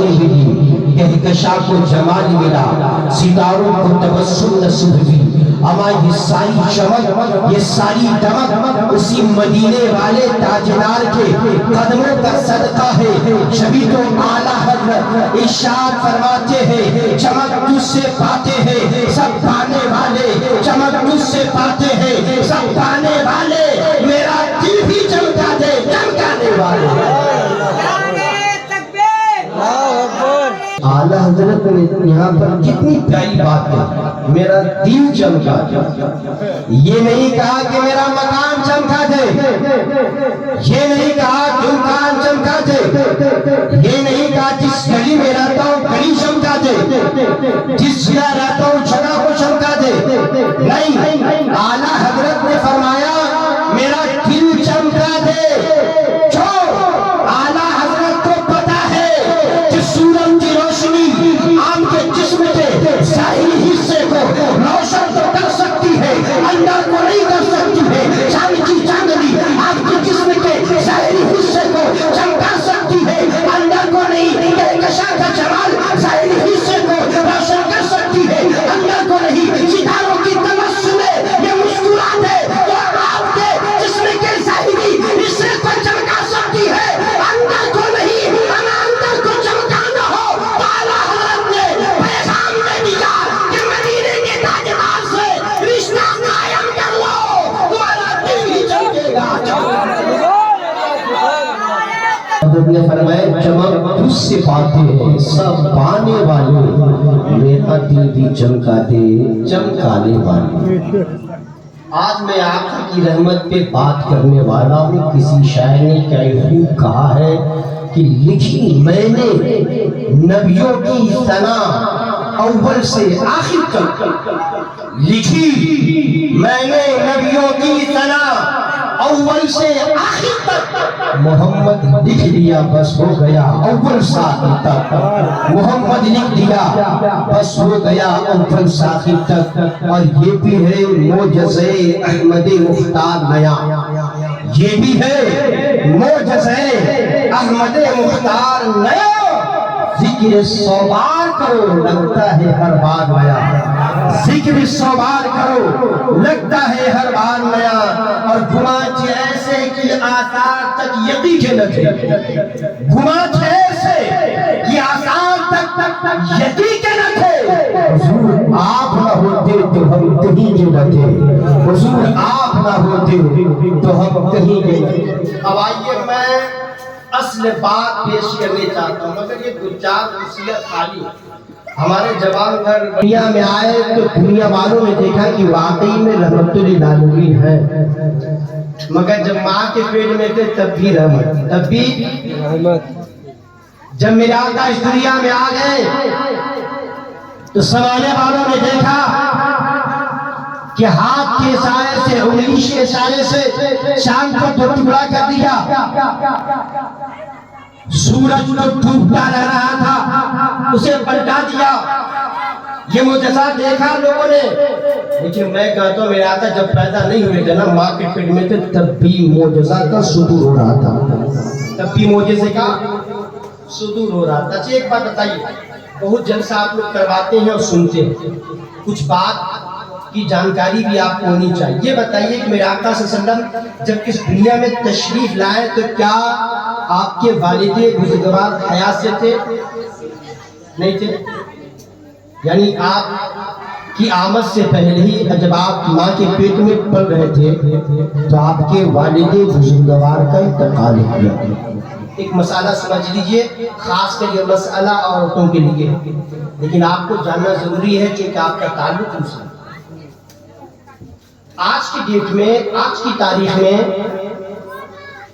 روشنی ملی، کہکشاں کو جمال ملا، ستاروں کو تبسم نصیب ہوئی۔ اما یہ ساری چمک، یہ ساری دمک اسی مدینے والے تاجدار کے قدموں کا صدقہ ہے۔ جبھی تو اعلیٰ حضرت ارشاد فرماتے ہیں چمک تجھ سے پاتے ہیں سب پانے والے، چمک تجھ سے پاتے ہیں سب پانے والے، میرا دل بھی چمکا دے چمکانے والے۔ اعلیٰ حضرت نے یہاں پر کتنی پیاری بات ہے، میرا دل چمکا دے۔ یہ نہیں کہا کہ میرا مکان چمکا دے، یہ نہیں کہا کہ مکان چمکا دے، یہ نہیں کہا جس گلی میں رہتا ہوں گلی چمکا دے، جس جگہ رہتا ہوں جگہ کو چمکا دے، نہیں، اعلیٰ حضرت نے فرمایا میرا دل چمکا دے۔ اعلیٰ حضرت کو پتا ہے کہ سورج کی روشنی آپ کے جسم کے ظاہری حصے کو روشن تو کر سکتی ہے، اندر کو نہیں کر سکتی ہے۔ چاند کی چاندنی آپ کے جسم کے ظاہری حصے کو چمکا سکتی ہے، اندر کو نہیں۔ کہکشاں کا جمال ظاہری حصے کو روشن کر سکتی ہے، اندر کو نہیں۔ ستاروں کی تبسم یہ مسکراہٹ ہے جو آپ کے جسم کے ظاہری حصے کو چمکا سکتی ہے، اندر کو نہیں۔ ہمیں اندر کو چمکانا ہو تو اعلیٰ حضرت نے پیغام دے دیا کہ مدینے کے تاجدار سے رشتہ قائم کر لو، تمہارا دل بھی چمکے گا۔ حضرت نے فرمایا چمک تجھ سے پاتے ہیں سب پانے والے، میرا دل بھی چمکا دے چمکانے والے۔ آج میں آقا کی رحمت پہ بات کرنے والا ہوں۔ کسی شاعر نے کیا خوب کہا ہے کہ لکھی میں نے نبیوں کی ثنا اول سے آخر تک، لکھی میں نے نبیوں کی ثنا اول سے آخر تک، محمد لکھ دیا بس ہو گیا اول ساخر تک، محمد لکھ دیا بس ہو گیا اول ساخر تک۔ اور یہ بھی ہے معجزہ احمد مختار نیا، یہ بھی ہے معجزہ احمد مختار نیا۔ ذکر سوبار کرو لگتا ہے ہر بار نیا، ذکر سوبار کرو لگتا ہے ہر بار نیا۔ اور گمانچہ ایسے کہ آثار تک یقین کے نہ تھے، گمانچہ ایسے کہ آثار تک یقین کے نہ تھے۔ حضور آپ نہ ہوتے تو ہم کہیں کے نہ تھے، حضور آپ نہ ہوتے تو ہم کہیں کے نہ تھے۔ اب آئیے میں اصل بات پیش کرنے چاہتا ہوں، مگر یہ دو چار وصیت خالی۔ ہمارے جوان گھر دنیا میں آئے تو دنیا والوں نے دیکھا کہ واقعی میں رحمت للعالمین ہے، مگر جب ماں کے پیٹ میں تھے تب بھی رحمت، تب بھی رحمت۔ جب میرے آقا اس دنیا میں آ گئے تو سنانے والوں نے دیکھا کہ ہاتھ کے اشارے سے، انگلی کے اشارے سے چاند کو دو ٹکڑا کر دیا، سورج تو ڈوبتا رہ رہا تھا اسے پلٹا دیا۔ یہ معجزہ دیکھا لوگوں نے، لیکن میں کہتا ہوں میرے آقا جب پیدا نہیں ہوئے تھے نا، ماں کے پیٹ میں تھے، تب بھی معجزہ کا صدور ہو رہا تھا، تب بھی معجزے کا صدور ہو رہا تھا۔ ایک بات بتائیے، بہت جلسہ آپ لوگ کرواتے ہیں اور سنتے ہیں، کچھ بات کی جانکاری بھی آپ کو ہونی چاہیے۔ یہ بتائیے کہ میرے آقا صلی اللہ علیہ وسلم جب اس دنیا میں تشریف لائے تو کیا آپ کے والد بزرگوار حیات سے تھے؟ نہیں تھے؟ یعنی آپ کی آمد سے پہلے ہی جب آپ ماں کے پیٹ میں پل رہے تھے تو آپ کے والد بزرگوار کا انتقال ہو گیا۔ ایک مسئلہ سمجھ لیجئے، خاص کر یہ مسئلہ عورتوں کے لیے، لیکن آپ کو جاننا ضروری ہے کہ آپ کا تعلق ان سے۔ آج کی ڈیٹ میں، آج کی تاریخ میں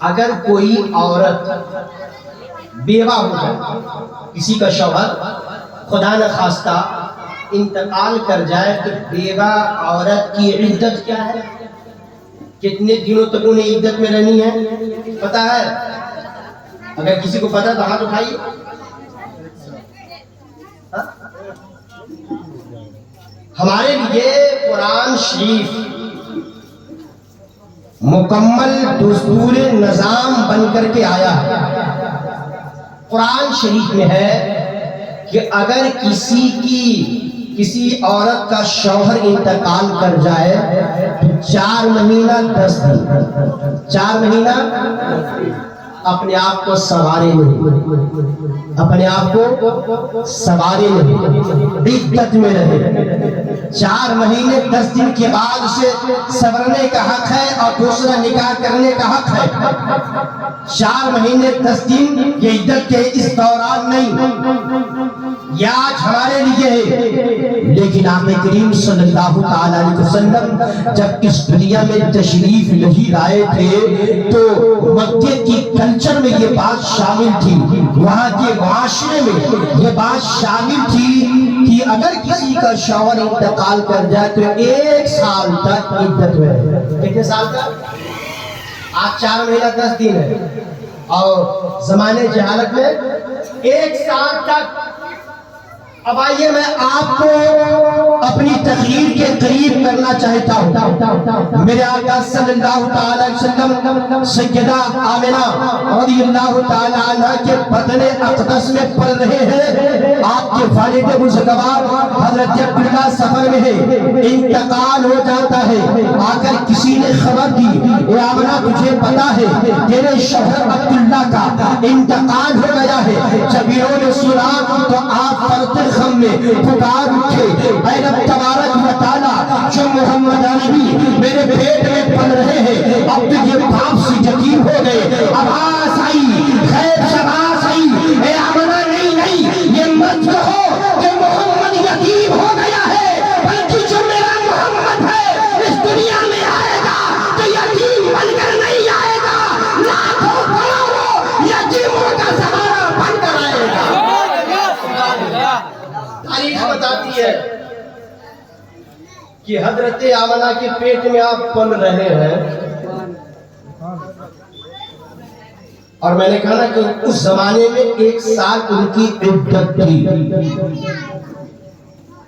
اگر کوئی عورت بیوہ ہو جائے، کسی کا شوہر خدا نخواستہ انتقال کر جائے، تو بیوہ عورت کی عدت کیا ہے؟ کتنے دنوں تک انہیں عدت میں رہنی ہے پتہ ہے؟ اگر کسی کو پتہ تو ہاتھ اٹھائیے۔ ہمارے لیے قرآن شریف مکمل دستور نظام بن کر کے آیا ہے۔ قرآن شریف میں ہے کہ اگر کسی عورت کا شوہر انتقال کر جائے تو 4 مہینہ 10 دن 4 مہینہ اپنے آپ کو سنوارے نہیں، اپنے آپ کو سنوارے نہیں، عدت میں رہے۔ 4 مہینے 10 دن کے بعد اسے سنورنے کا حق ہے اور دوسرا نکاح کرنے کا حق ہے۔ 4 مہینے 10 دن یہ عدت کے اس دوران نہیں، یہ آج ہمارے لیے ہے، لیکن آقا کریم صلی اللہ علیہ وسلم جب اس دنیا میں تشریف نہیں لائے تھے تو مکے کی کلچر میں یہ بات شامل تھی، وہاں کے معاشرے میں یہ بات شامل تھی کہ اگر کسی کا شوہر انتقال کر جائے تو 1 سال تک عدت میں رہے۔ کتنے سال تک؟ آج 4 مہینہ 10 دن ہے اور زمانے جہالت میں 1 سال تک۔ اب آئیے میں آپ کو اپنی تقریر کے قریب کرنا چاہتا ہوں۔ میرے آقا صلی اللہ علیہ وسلم سیدہ آمنہ رضی اللہ تعالی عنہ کے بدن اقدس میں پل رہے ہیں، آپ کے والد بزرگوار حضرت عبداللہ سفر میں ہے، انتقال ہو جاتا ہے۔ آ کر کسی نے خبر دی، اے آمنہ تجھے پتا ہے تیرے شوہر عبداللہ کا انتقال ہو گیا ہے۔ جب انہوں نے سنا تو آپ پرتے غم میں پکار اٹھے، اے رب تبارک و تعالی جو محمد نبی میرے پیٹ میں پل رہے ہیں، اب تو یہ باپ سے یتیم ہو گئے، آواز آئی، خیر شباز آئی، اے آمنہ نہیں یہ مت کہو کہ محمد یتیم ہو گیا ہے، بلکہ جو میرا محمد ہے اس دنیا میں آئے گا تو یتیم بن کر نہیں آئے گا، لاکھوں کروڑوں یتیموں کا سہارا بن کر آئے گا۔ تاریخ بتاتی ہے کہ حضرت آمنہ کے پیٹ میں آپ پل رہے ہیں، اور میں نے کہا نا کہ اس زمانے میں 1 سال ان کی عدت تھی،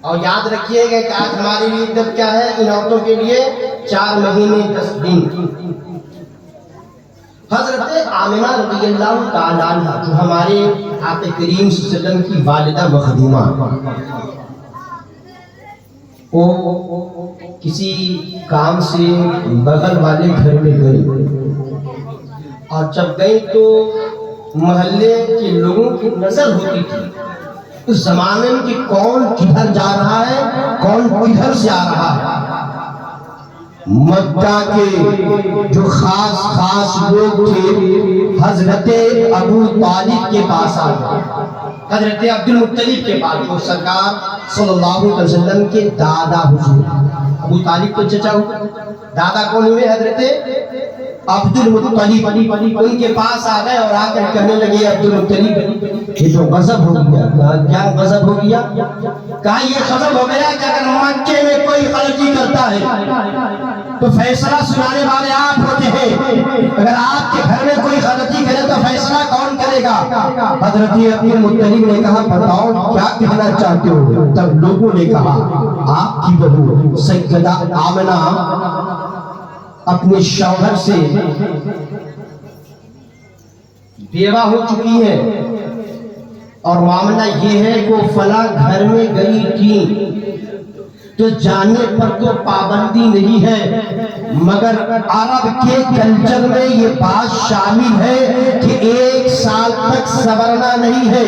اور یاد رکھیے گا کہ آج ہماری لیے عدت کیا ہے؟ ان عورتوں کے لیے 4 مہینے 10 دن۔ حضرت آمنہ رضی اللہ تعالیٰ عنہ جو ہمارے آقا کریم صلی اللہ علیہ وسلم کی والدہ مخدومہ، وہ کسی کام سے بغل والے گھر میں گئی، اور جب گئی تو محلے کے لوگوں کی نظر ہوتی تھی اس زمانے میں کہ کون کدھر جا رہا ہے، کون کدھر سے آ رہا ہے۔ مکہ کے جو خاص لوگ تھے حضرت ابو طالب کے پاس آ گئے، حضرت عبد المطلب کے پاس، جو سرکار صلی اللہ علیہ وسلم کے دادا حضور، ابو طالب تو چچا ہوئے، دادا کون ہوئے؟ حضرت عبد المطلب۔ ان کے پاس آ گئے اور آ کر کہنے لگے عبد المطلب یہ تو غضب ہو گیا۔ کیا غضب ہو گیا؟ کہا یہ غضب ہو گیا کہ اگر مکے میں کوئی غلطی کرتا ہے تو فیصلہ سنانے والے آپ ہوتے ہیں، اگر آپ کے گھر میں کوئی غلطی کرے تو فیصلہ کون کرے گا؟ حضرت عبد المطلب نے کہا بتاؤ کیا کہنا چاہتے ہو؟ تب لوگوں نے کہا آپ کی بہو سیدہ آمنہ اپنے شوہر سے بیوہ ہو چکی ہے، اور معاملہ یہ ہے کہ وہ فلاں گھر میں گئی تھی تو جانے پر تو پابندی نہیں ہے، مگر عرب کے کلچر میں یہ بات شامل ہے کہ 1 سال تک سنورنا نہیں ہے،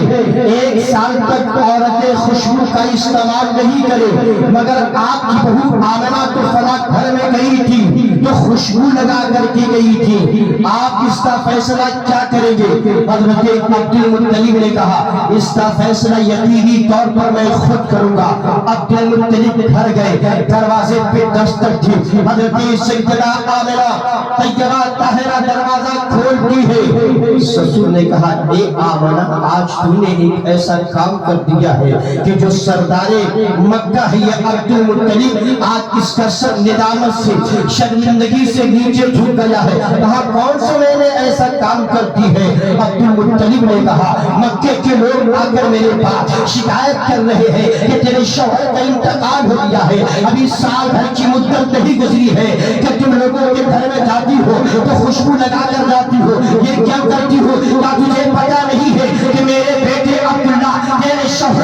1 سال تک عورتیں خوشبو کا استعمال نہیں کرے، مگر آپ کی بہو آمنہ تو فلاں گھر میں گئی تھی تو خوشبو لگا کر کے گئی تھی، آپ اس کا فیصلہ کیا کریں گے؟ حضرت عبد المطلب نے کہا اس کا فیصلہ یقینی طور پر میں خود کروں گا۔ عبد المطلب گھر گئے، دروازے پہ دستک تھی، حضرت سیدہ آمنہ طیبہ طاہرہ دروازہ کھولتی ہے۔ سسر نے کہا اے آمنہ آج تم نے ایک ایسا کام کر دیا ہے کہ جو سردار مکہ ہے یہ عبد المطلب آج اس کا سر ندامت سے شرمندگی سے نیچے جھک گیا ہے۔ کہا کون سا میں نے ایسا کام کر دی ہے؟ عبد المطلب نے کہا مکے کے لوگ آ کر میرے پاس شکایت کر رہے ہیں کہ تیرے شوہر کا انتقال ہو گیا ہے، ابھی سال بھر کی مدت نہیں گزری ہے کہ تم لوگوں کے گھر میں جاتی ہو تو خوشبو لگا کر جاتی ہو، یہ کیا کرتی ہو؟ کیا تجھے پتا نہیں ہے کہ میرے بیٹے عبداللہ تیرے شوہر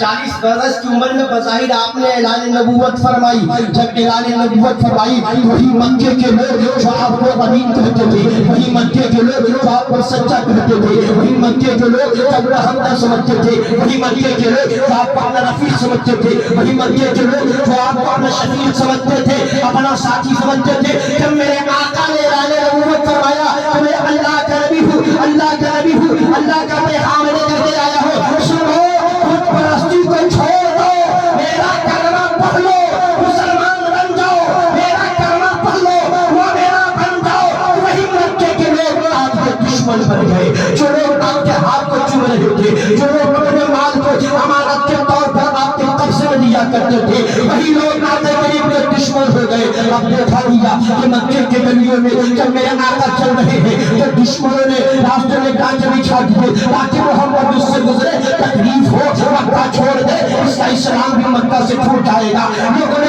40 برس کی عمر میں بظاہر آپ نے اعلان نبوت فرمائی. جب اعلان نبوت فرمائی وہی مکے کے لوگ جو آپ کو امین کہتے تھے, وہی مکے کے لوگ جو آپ کو سچا کہتے تھے, وہی مکے کے لوگ جو اپنا ہمدہ سمجھتے تھے, وہی مکے کے لوگ جو آپ کو اپنا رفیق سمجھتے تھے, وہی مکے کے لوگ جو آپ کو اپنا شفیق سمجھتے تھے, اپنا ساتھی سمجھتے تھے. جب میرے آقا نے اعلان نبوت فرمایا کہ میں اللہ کا نبی ہوں, اللہ کا نبی ہوں, اللہ کا پیغام لے کر کے آیا ہوں, سنو خود پرستی کو چھوڑ دو, میرا کلمہ پڑھ لو, مسلمان بن جاؤ, میرا کلمہ پڑھ لو, وہ میرا بن جاؤ. وہی مکے کے لوگ آپ کے دشمن بن گئے, جو لوگ آپ کے ہاتھ کو چوم رہے تھے, جو لوگ اپنے مال کو امانت کے طور پر آپ کے قبضے میں دیا کرتے تھے, وہی لوگ نبی کریم کے دشمن ہو گئے. اب دیکھا گیا کہ مکے کے گلیوں میں جب میرے آقا چل رہے ہیں تو دشمنوں نے راستے میں کانٹے بچھا دیے تاکہ محمد اس سے گزرے, تکلیف ہو, مکہ چھوڑ دے, اس کا اسلام بھی مکہ سے چھوٹ جائے گا. لوگوں نے